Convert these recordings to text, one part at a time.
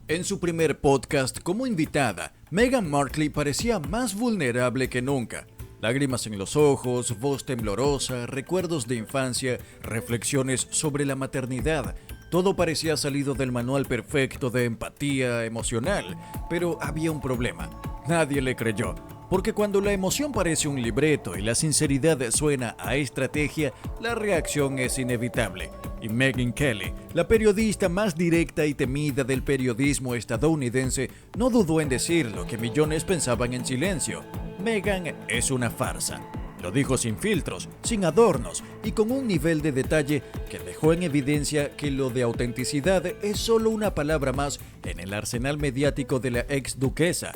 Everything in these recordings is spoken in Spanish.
En su primer podcast como invitada, Meghan Markle parecía más vulnerable que nunca. Lágrimas en los ojos, voz temblorosa, recuerdos de infancia, reflexiones sobre la maternidad. Todo parecía salido del manual perfecto de empatía emocional, pero había un problema. Nadie le creyó. Porque cuando la emoción parece un libreto y la sinceridad suena a estrategia, la reacción es inevitable. Y Megyn Kelly, la periodista más directa y temida del periodismo estadounidense, no dudó en decir lo que millones pensaban en silencio. Meghan es una farsa. Lo dijo sin filtros, sin adornos y con un nivel de detalle que dejó en evidencia que lo de autenticidad es solo una palabra más en el arsenal mediático de la ex duquesa.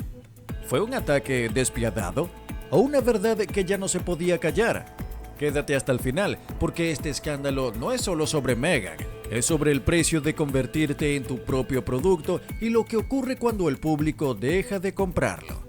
¿Fue un ataque despiadado? ¿O una verdad que ya no se podía callar? Quédate hasta el final, porque este escándalo no es solo sobre Meghan, es sobre el precio de convertirte en tu propio producto y lo que ocurre cuando el público deja de comprarlo.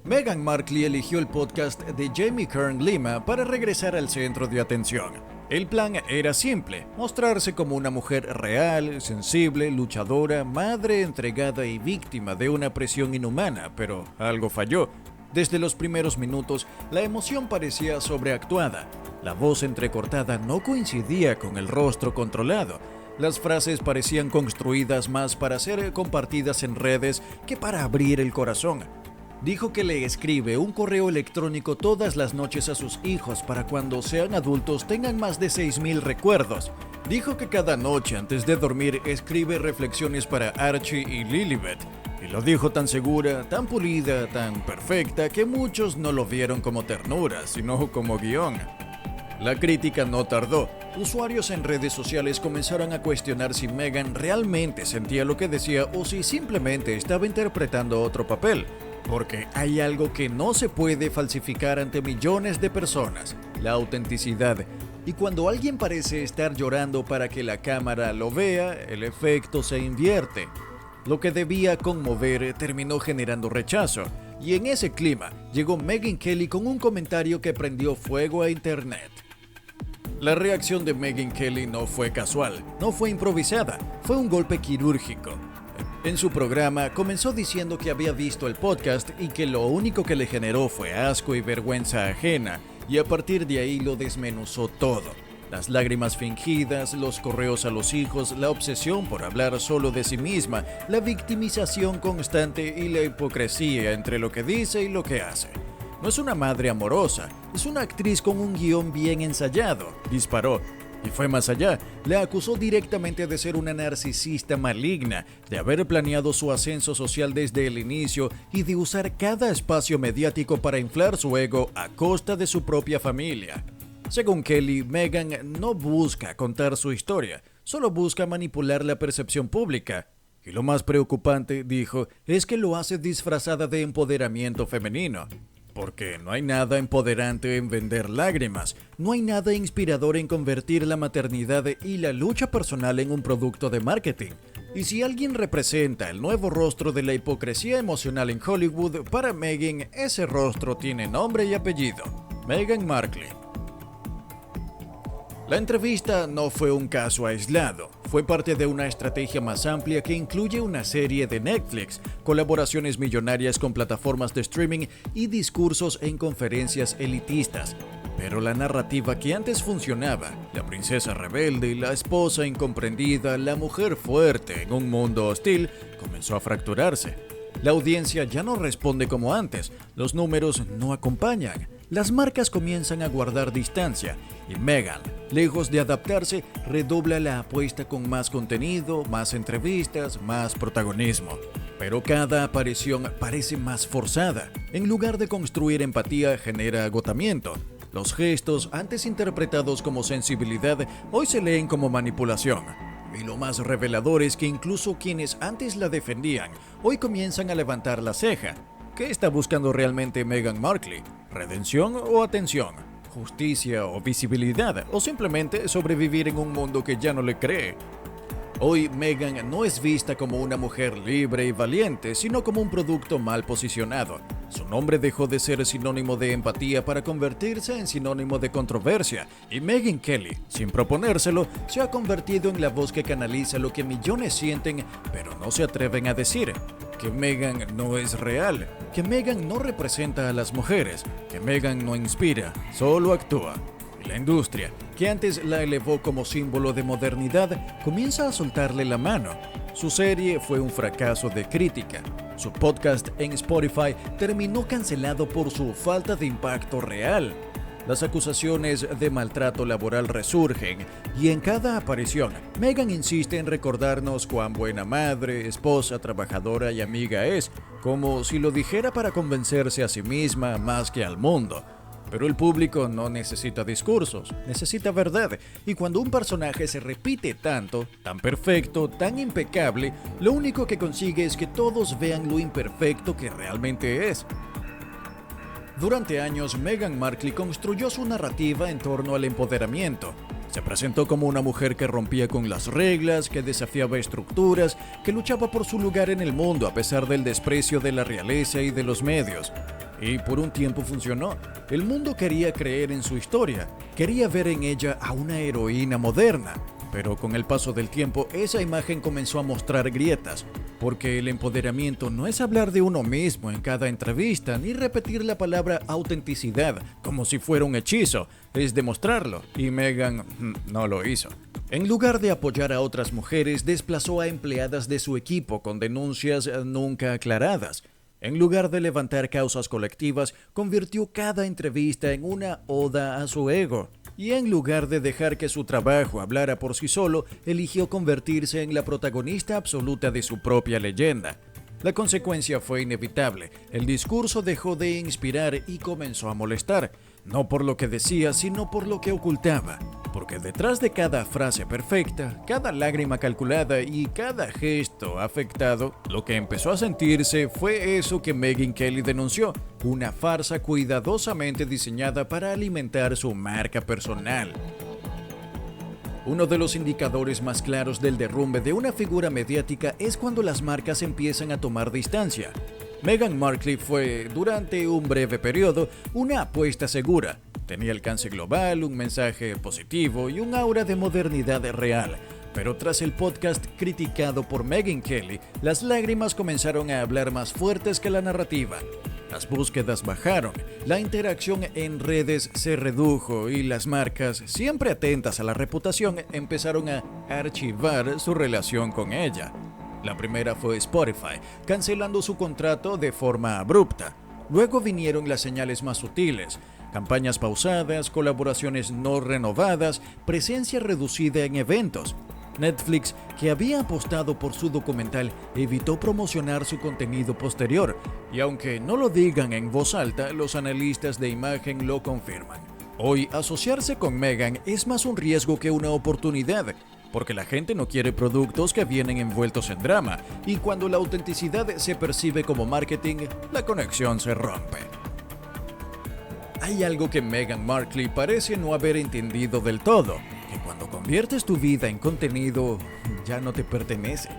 Meghan Markle eligió el podcast de Jamie Kern Lima para regresar al centro de atención. El plan era simple, mostrarse como una mujer real, sensible, luchadora, madre entregada y víctima de una presión inhumana, pero algo falló. Desde los primeros minutos, la emoción parecía sobreactuada. La voz entrecortada no coincidía con el rostro controlado. Las frases parecían construidas más para ser compartidas en redes que para abrir el corazón. Dijo que le escribe un correo electrónico todas las noches a sus hijos para cuando sean adultos tengan más de 6,000 recuerdos. Dijo que cada noche antes de dormir escribe reflexiones para Archie y Lilibet. Y lo dijo tan segura, tan pulida, tan perfecta que muchos no lo vieron como ternura, sino como guión. La crítica no tardó. Usuarios en redes sociales comenzaron a cuestionar si Meghan realmente sentía lo que decía o si simplemente estaba interpretando otro papel. Porque hay algo que no se puede falsificar ante millones de personas, la autenticidad. Y cuando alguien parece estar llorando para que la cámara lo vea, el efecto se invierte. Lo que debía conmover terminó generando rechazo. Y en ese clima llegó Megyn Kelly con un comentario que prendió fuego a internet. La reacción de Megyn Kelly no fue casual, no fue improvisada, fue un golpe quirúrgico. En su programa comenzó diciendo que había visto el podcast y que lo único que le generó fue asco y vergüenza ajena, y a partir de ahí lo desmenuzó todo. Las lágrimas fingidas, los correos a los hijos, la obsesión por hablar solo de sí misma, la victimización constante y la hipocresía entre lo que dice y lo que hace. No es una madre amorosa, es una actriz con un guión bien ensayado, disparó. Y fue más allá, la acusó directamente de ser una narcisista maligna, de haber planeado su ascenso social desde el inicio y de usar cada espacio mediático para inflar su ego a costa de su propia familia. Según Kelly, Meghan no busca contar su historia, solo busca manipular la percepción pública. Y lo más preocupante, dijo, es que lo hace disfrazada de empoderamiento femenino. Porque no hay nada empoderante en vender lágrimas, no hay nada inspirador en convertir la maternidad y la lucha personal en un producto de marketing. Y si alguien representa el nuevo rostro de la hipocresía emocional en Hollywood, para Meghan ese rostro tiene nombre y apellido: Meghan Markle. La entrevista no fue un caso aislado, fue parte de una estrategia más amplia que incluye una serie de Netflix, colaboraciones millonarias con plataformas de streaming y discursos en conferencias elitistas. Pero la narrativa que antes funcionaba, la princesa rebelde, la esposa incomprendida, la mujer fuerte en un mundo hostil, comenzó a fracturarse. La audiencia ya no responde como antes, los números no acompañan. Las marcas comienzan a guardar distancia y Meghan, lejos de adaptarse, redobla la apuesta con más contenido, más entrevistas, más protagonismo. Pero cada aparición parece más forzada. En lugar de construir empatía, genera agotamiento. Los gestos, antes interpretados como sensibilidad, hoy se leen como manipulación. Y lo más revelador es que incluso quienes antes la defendían, hoy comienzan a levantar la ceja. ¿Qué está buscando realmente Meghan Markle? ¿Redención o atención? ¿Justicia o visibilidad? ¿O simplemente sobrevivir en un mundo que ya no le cree? Hoy Meghan no es vista como una mujer libre y valiente, sino como un producto mal posicionado. Su nombre dejó de ser sinónimo de empatía para convertirse en sinónimo de controversia, y Megyn Kelly, sin proponérselo, se ha convertido en la voz que canaliza lo que millones sienten, pero no se atreven a decir. Que Meghan no es real, que Meghan no representa a las mujeres, que Meghan no inspira, solo actúa. La industria, que antes la elevó como símbolo de modernidad, comienza a soltarle la mano. Su serie fue un fracaso de crítica. Su podcast en Spotify terminó cancelado por su falta de impacto real. Las acusaciones de maltrato laboral resurgen y en cada aparición, Meghan insiste en recordarnos cuán buena madre, esposa, trabajadora y amiga es, como si lo dijera para convencerse a sí misma más que al mundo. Pero el público no necesita discursos, necesita verdad. Y cuando un personaje se repite tanto, tan perfecto, tan impecable, lo único que consigue es que todos vean lo imperfecto que realmente es. Durante años, Meghan Markle construyó su narrativa en torno al empoderamiento. Se presentó como una mujer que rompía con las reglas, que desafiaba estructuras, que luchaba por su lugar en el mundo a pesar del desprecio de la realeza y de los medios. Y por un tiempo funcionó. El mundo quería creer en su historia, quería ver en ella a una heroína moderna. Pero con el paso del tiempo, esa imagen comenzó a mostrar grietas, porque el empoderamiento no es hablar de uno mismo en cada entrevista, ni repetir la palabra autenticidad como si fuera un hechizo, es demostrarlo, y Meghan no lo hizo. En lugar de apoyar a otras mujeres, desplazó a empleadas de su equipo con denuncias nunca aclaradas. En lugar de levantar causas colectivas, convirtió cada entrevista en una oda a su ego. Y en lugar de dejar que su trabajo hablara por sí solo, eligió convertirse en la protagonista absoluta de su propia leyenda. La consecuencia fue inevitable. El discurso dejó de inspirar y comenzó a molestar, no por lo que decía, sino por lo que ocultaba. Porque detrás de cada frase perfecta, cada lágrima calculada y cada gesto afectado, lo que empezó a sentirse fue eso que Megyn Kelly denunció, una farsa cuidadosamente diseñada para alimentar su marca personal. Uno de los indicadores más claros del derrumbe de una figura mediática es cuando las marcas empiezan a tomar distancia. Meghan Markle fue, durante un breve periodo, una apuesta segura. Tenía alcance global, un mensaje positivo y un aura de modernidad real. Pero tras el podcast criticado por Megyn Kelly, las lágrimas comenzaron a hablar más fuertes que la narrativa. Las búsquedas bajaron, la interacción en redes se redujo y las marcas, siempre atentas a la reputación, empezaron a archivar su relación con ella. La primera fue Spotify, cancelando su contrato de forma abrupta. Luego vinieron las señales más sutiles, campañas pausadas, colaboraciones no renovadas, presencia reducida en eventos. Netflix, que había apostado por su documental, evitó promocionar su contenido posterior, y aunque no lo digan en voz alta, los analistas de imagen lo confirman. Hoy, asociarse con Meghan es más un riesgo que una oportunidad, porque la gente no quiere productos que vienen envueltos en drama, y cuando la autenticidad se percibe como marketing, la conexión se rompe. Hay algo que Meghan Markle parece no haber entendido del todo, que cuando conviertes tu vida en contenido, ya no te pertenece.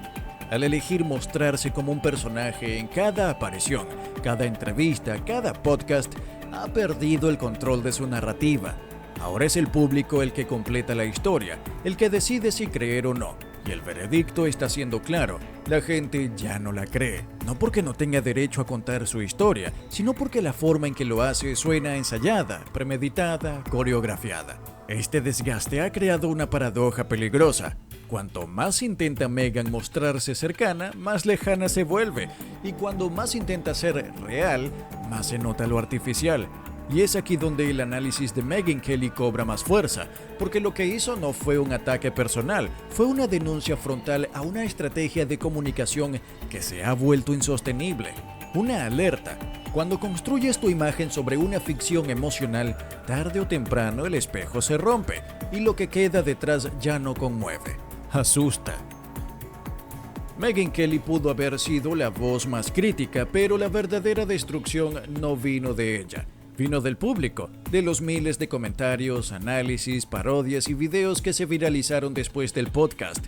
Al elegir mostrarse como un personaje en cada aparición, cada entrevista, cada podcast, ha perdido el control de su narrativa. Ahora es el público el que completa la historia, el que decide si creer o no. Y el veredicto está siendo claro, la gente ya no la cree, no porque no tenga derecho a contar su historia, sino porque la forma en que lo hace suena ensayada, premeditada, coreografiada. Este desgaste ha creado una paradoja peligrosa. Cuanto más intenta Meghan mostrarse cercana, más lejana se vuelve, y cuando más intenta ser real, más se nota lo artificial. Y es aquí donde el análisis de Megyn Kelly cobra más fuerza, porque lo que hizo no fue un ataque personal, fue una denuncia frontal a una estrategia de comunicación que se ha vuelto insostenible. Una alerta. Cuando construyes tu imagen sobre una ficción emocional, tarde o temprano el espejo se rompe, y lo que queda detrás ya no conmueve, asusta. Megyn Kelly pudo haber sido la voz más crítica, pero la verdadera destrucción no vino de ella. Vino del público, de los miles de comentarios, análisis, parodias y videos que se viralizaron después del podcast.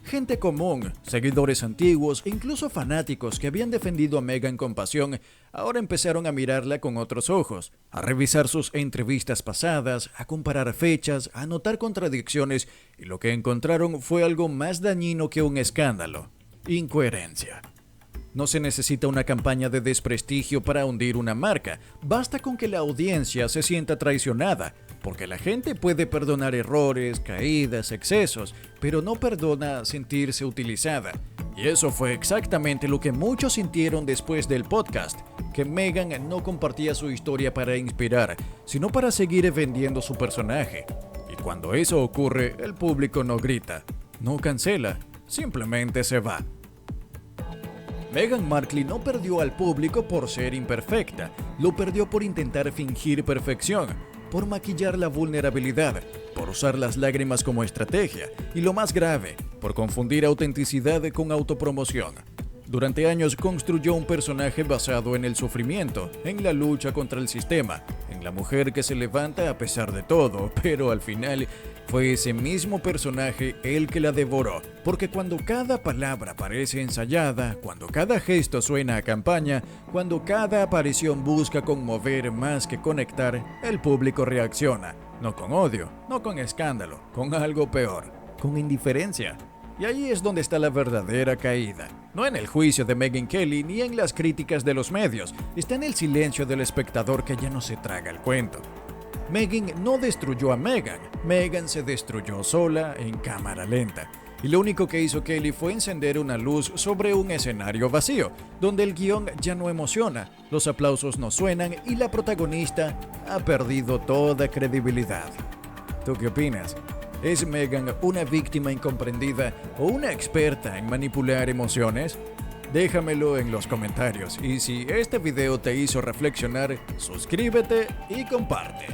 Gente común, seguidores antiguos e incluso fanáticos que habían defendido a Meghan con pasión, ahora empezaron a mirarla con otros ojos, a revisar sus entrevistas pasadas, a comparar fechas, a notar contradicciones, y lo que encontraron fue algo más dañino que un escándalo: incoherencia. No se necesita una campaña de desprestigio para hundir una marca, basta con que la audiencia se sienta traicionada, porque la gente puede perdonar errores, caídas, excesos, pero no perdona sentirse utilizada. Y eso fue exactamente lo que muchos sintieron después del podcast, que Meghan no compartía su historia para inspirar, sino para seguir vendiendo su personaje. Y cuando eso ocurre, el público no grita, no cancela, simplemente se va. Meghan Markle no perdió al público por ser imperfecta, lo perdió por intentar fingir perfección, por maquillar la vulnerabilidad, por usar las lágrimas como estrategia y, lo más grave, por confundir autenticidad con autopromoción. Durante años construyó un personaje basado en el sufrimiento, en la lucha contra el sistema, en la mujer que se levanta a pesar de todo, pero al final fue ese mismo personaje el que la devoró, porque cuando cada palabra parece ensayada, cuando cada gesto suena a campaña, cuando cada aparición busca conmover más que conectar, el público reacciona, no con odio, no con escándalo, con algo peor, con indiferencia. Y ahí es donde está la verdadera caída. No en el juicio de Megyn Kelly ni en las críticas de los medios, está en el silencio del espectador que ya no se traga el cuento. Megyn no destruyó a Meghan, Meghan se destruyó sola en cámara lenta. Y lo único que hizo Kelly fue encender una luz sobre un escenario vacío, donde el guión ya no emociona, los aplausos no suenan y la protagonista ha perdido toda credibilidad. ¿Tú qué opinas? ¿Es Meghan una víctima incomprendida o una experta en manipular emociones? Déjamelo en los comentarios, y si este video te hizo reflexionar, suscríbete y comparte.